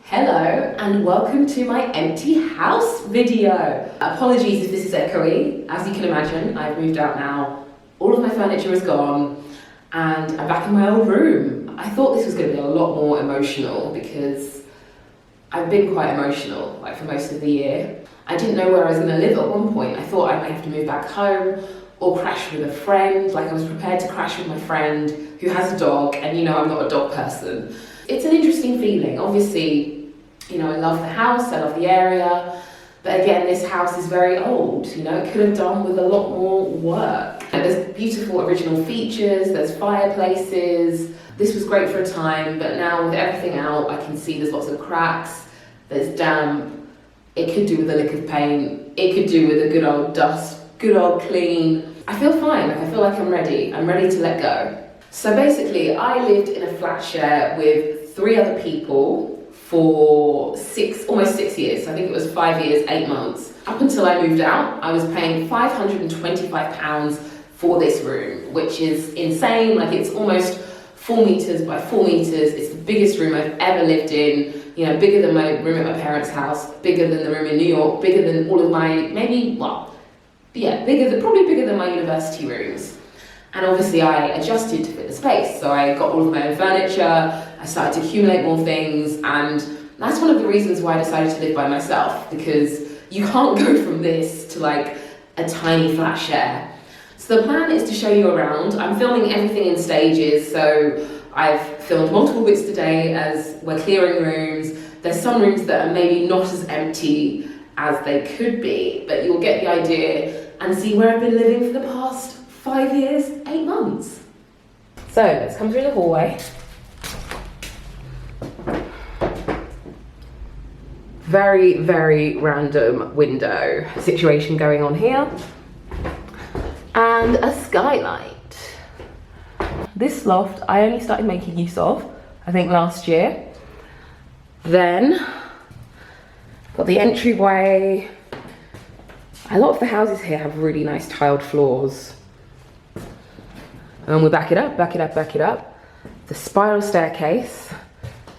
Hello and welcome to my empty house video. Apologies if this is echoey. As you can imagine, I've moved out now. All of my furniture is gone and I'm back in my old room. I thought this was going to be a lot more emotional because I've been quite emotional for most of the year. I didn't know where I was going to live at one point. I thought I might have to move back home or crash with a friend. I was prepared to crash with my friend who has a dog, and I'm not a dog person. It's an interesting feeling. Obviously, I love the house, I love the area, but again, this house is very old. It could have done with a lot more work. There's beautiful original features, there's fireplaces. This was great for a time, but now with everything out, I can see there's lots of cracks, there's damp. It could do with a lick of paint, it could do with a good old dust, good old clean. I feel fine, I feel like I'm ready to let go. So basically, I lived in a flat share with 3 other people for almost 6 years. I think it was 5 years, 8 months. Up until I moved out, I was paying £525 for this room, which is insane. It's almost 4 meters by 4 meters. It's the biggest room I've ever lived in. Bigger than my room at my parents' house, bigger than the room in New York, bigger than all of my, probably bigger than my university rooms. And obviously I adjusted to fit the space. So I got all of my own furniture, I started to accumulate more things, and that's one of the reasons why I decided to live by myself, because you can't go from this to a tiny flat share. So the plan is to show you around. I'm filming everything in stages, so I've filmed multiple bits today as we're clearing rooms. There's some rooms that are maybe not as empty as they could be, but you'll get the idea and see where I've been living for the past 5 years, 8 months. So let's come through the hallway. Very, very random window situation going on here. And a skylight. This loft I only started making use of, I think last year. Then, got the entryway. A lot of the houses here have really nice tiled floors. And then we back it up. The spiral staircase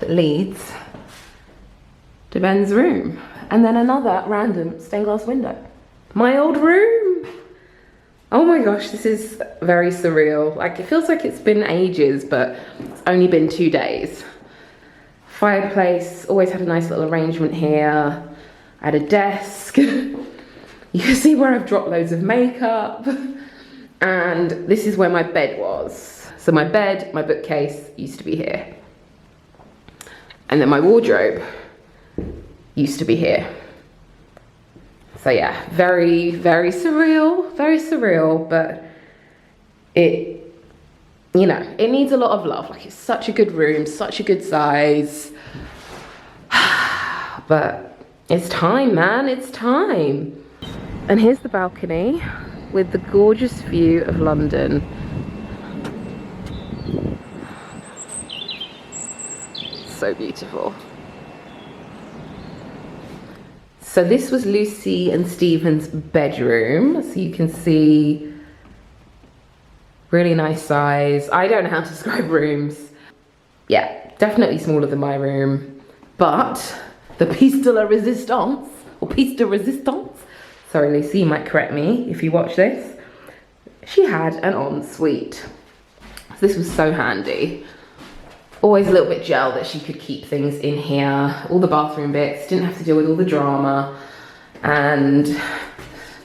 that leads to Ben's room. And then another random stained glass window. My old room. Oh my gosh, this is very surreal. It feels like it's been ages, but it's only been 2 days. Fireplace, always had a nice little arrangement here. I had a desk. You can see where I've dropped loads of makeup. And this is where my bed was. So my bed, my bookcase used to be here. And then my wardrobe used to be here. So yeah, very, very surreal, but it needs a lot of love. It's such a good room, such a good size. But it's time, man, it's time. And here's the balcony with the gorgeous view of London. So beautiful. So this was Lucy and Stephen's bedroom. So you can see, really nice size. I don't know how to describe rooms. Yeah, definitely smaller than my room. But the piece de la resistance, or piece de resistance, sorry Lucy, you might correct me if you watch this, she had an ensuite. So this was so handy. Always a little bit gel that she could keep things in here. All the bathroom bits, didn't have to deal with all the drama. And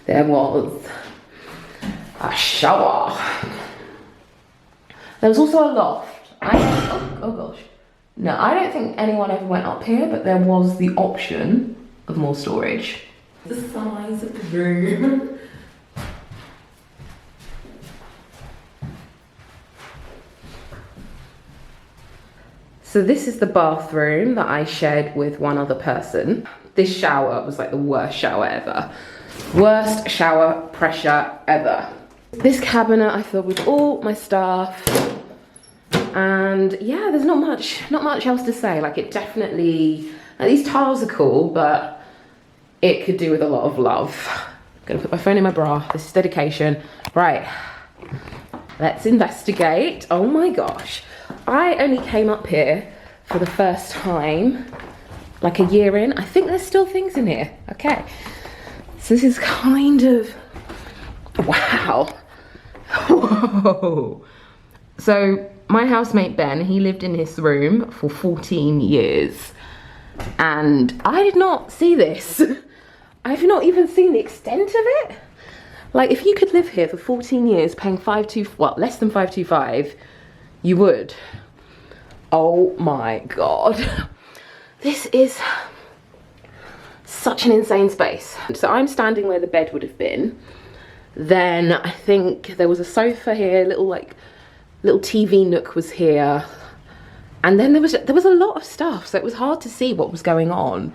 there was a shower. There was also a loft. Oh gosh. No, I don't think anyone ever went up here, but there was the option of more storage. The size of the room. So this is the bathroom that I shared with one other person. This shower was the worst shower ever. Worst shower pressure ever. This cabinet I filled with all my stuff. And yeah, there's not much else to say. It definitely, these tiles are cool, but it could do with a lot of love. I'm gonna put my phone in my bra. This is dedication. Right, let's investigate. Oh my gosh. I only came up here for the first time like a year in. I think there's still things in here. Okay, so this is kind of, wow. Whoa. So my housemate Ben, he lived in his room for 14 years and I did not see this. I've not even seen the extent of it. Like, if you could live here for 14 years paying less than 525, you would. Oh my God. This is such an insane space. So I'm standing where the bed would have been. Then I think there was a sofa here, little TV nook was here. And then there was a lot of stuff, so it was hard to see what was going on.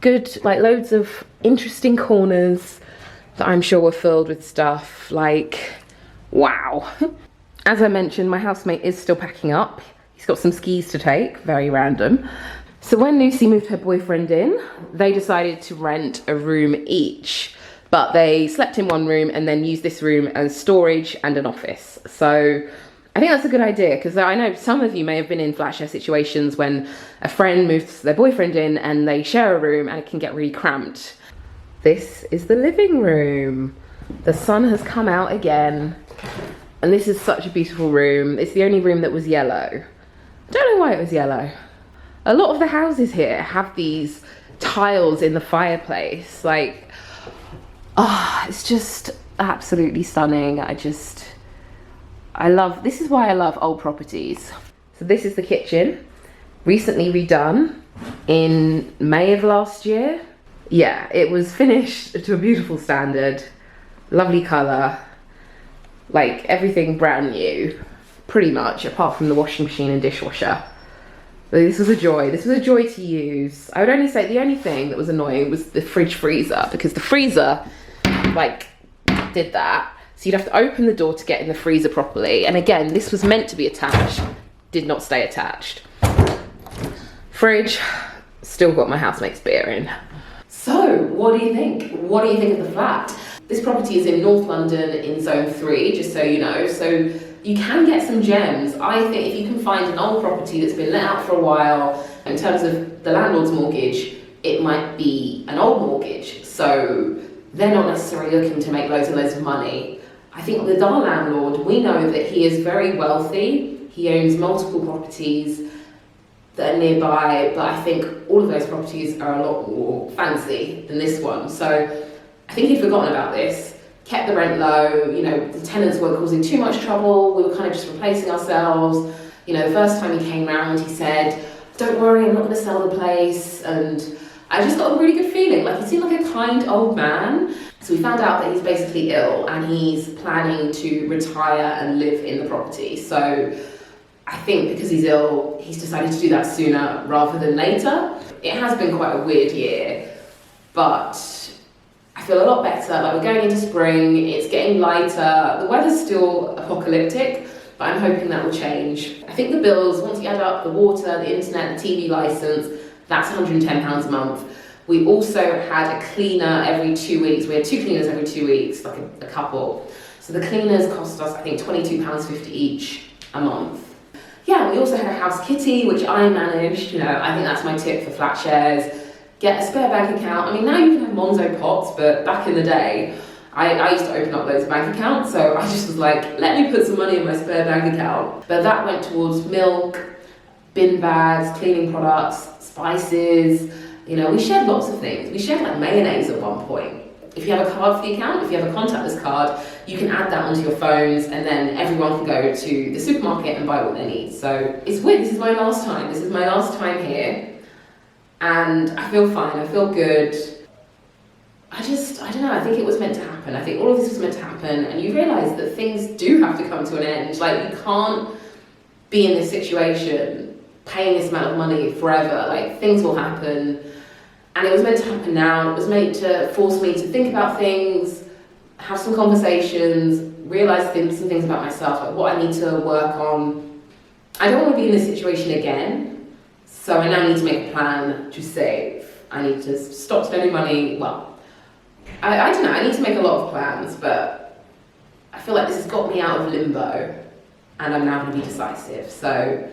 Good, like loads of interesting corners that I'm sure were filled with stuff, like, wow. As I mentioned, my housemate is still packing up. He's got some skis to take, very random. So when Lucy moved her boyfriend in, they decided to rent a room each, but they slept in one room and then used this room as storage and an office. So I think that's a good idea, because I know some of you may have been in flat share situations when a friend moves their boyfriend in and they share a room and it can get really cramped. This is the living room. The sun has come out again. And this is such a beautiful room. It's the only room that was yellow. I don't know why it was yellow. A lot of the houses here have these tiles in the fireplace. Like, it's just absolutely stunning. This is why I love old properties. So this is the kitchen, recently redone in May of last year. Yeah, it was finished to a beautiful standard, lovely colour, like everything brand new, pretty much, apart from the washing machine and dishwasher. But this was a joy. This was a joy to use. I would only say the only thing that was annoying was the fridge freezer, because the freezer, like, did that. So you'd have to open the door to get in the freezer properly. And again, this was meant to be attached, did not stay attached. Fridge, still got my housemate's beer in. So, what do you think? What do you think of the flat? This property is in North London in Zone 3, just so you know. So you can get some gems. I think if you can find an old property that's been let out for a while, in terms of the landlord's mortgage, it might be an old mortgage. So they're not necessarily looking to make loads and loads of money. I think with our landlord, we know that he is very wealthy. He owns multiple properties that are nearby, but I think all of those properties are a lot more fancy than this one. So I think he'd forgotten about this, kept the rent low, you know, the tenants weren't causing too much trouble, we were kind of just replacing ourselves. You know, the first time he came round, he said, don't worry, I'm not gonna sell the place. And I just got a really good feeling, like he seemed like a kind old man. So we found out that he's basically ill and he's planning to retire and live in the property. So I think because he's ill, he's decided to do that sooner rather than later. It has been quite a weird year, but I feel a lot better. Like, we're going into spring, it's getting lighter, the weather's still apocalyptic, but I'm hoping that will change. I think the bills, once you add up the water, the internet, the TV license, that's £110 a month. We also had a cleaner every 2 weeks. We had 2 cleaners every 2 weeks, like a couple. So the cleaners cost us, I think, £22.50 each a month. Yeah, we also had a house kitty, which I managed. You know, I think that's my tip for flat shares. Get a spare bank account. I mean, now you can have Monzo pots, but back in the day, I used to open up those bank accounts, so I just was like, let me put some money in my spare bank account. But that went towards milk, bin bags, cleaning products, spices. You know, we shared lots of things. We shared like mayonnaise at one point. If you have a card for the account, if you have a contactless card, you can add that onto your phones and then everyone can go to the supermarket and buy what they need. So it's weird, this is my last time. This is my last time here. And I feel fine, I feel good. I don't know, I think it was meant to happen. I think all of this was meant to happen, and you realise that things do have to come to an end. Like, you can't be in this situation, paying this amount of money forever. Like, things will happen. And it was meant to happen now. It was meant to force me to think about things, have some conversations, realise some things about myself, like what I need to work on. I don't want to be in this situation again, so I now need to make a plan to save. I need to stop spending money. Well, I don't know, I need to make a lot of plans, but I feel like this has got me out of limbo, and I'm now going to be decisive. So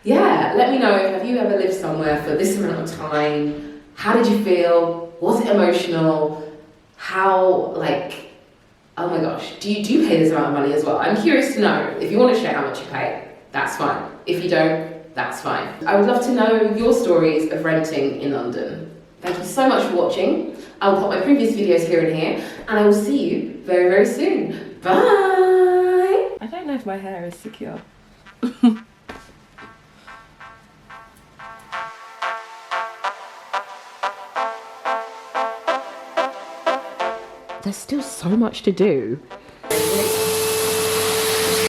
yeah, let me know, have you ever lived somewhere for this amount of time? How did you feel? Was it emotional? How, like, oh my gosh, do you pay this amount of money as well? I'm curious to know. If you want to share how much you pay, that's fine. If you don't, that's fine. I would love to know your stories of renting in London. Thank you so much for watching. I'll put my previous videos here and here, and I will see you very, very soon. Bye! I don't know if my hair is secure. There's still so much to do.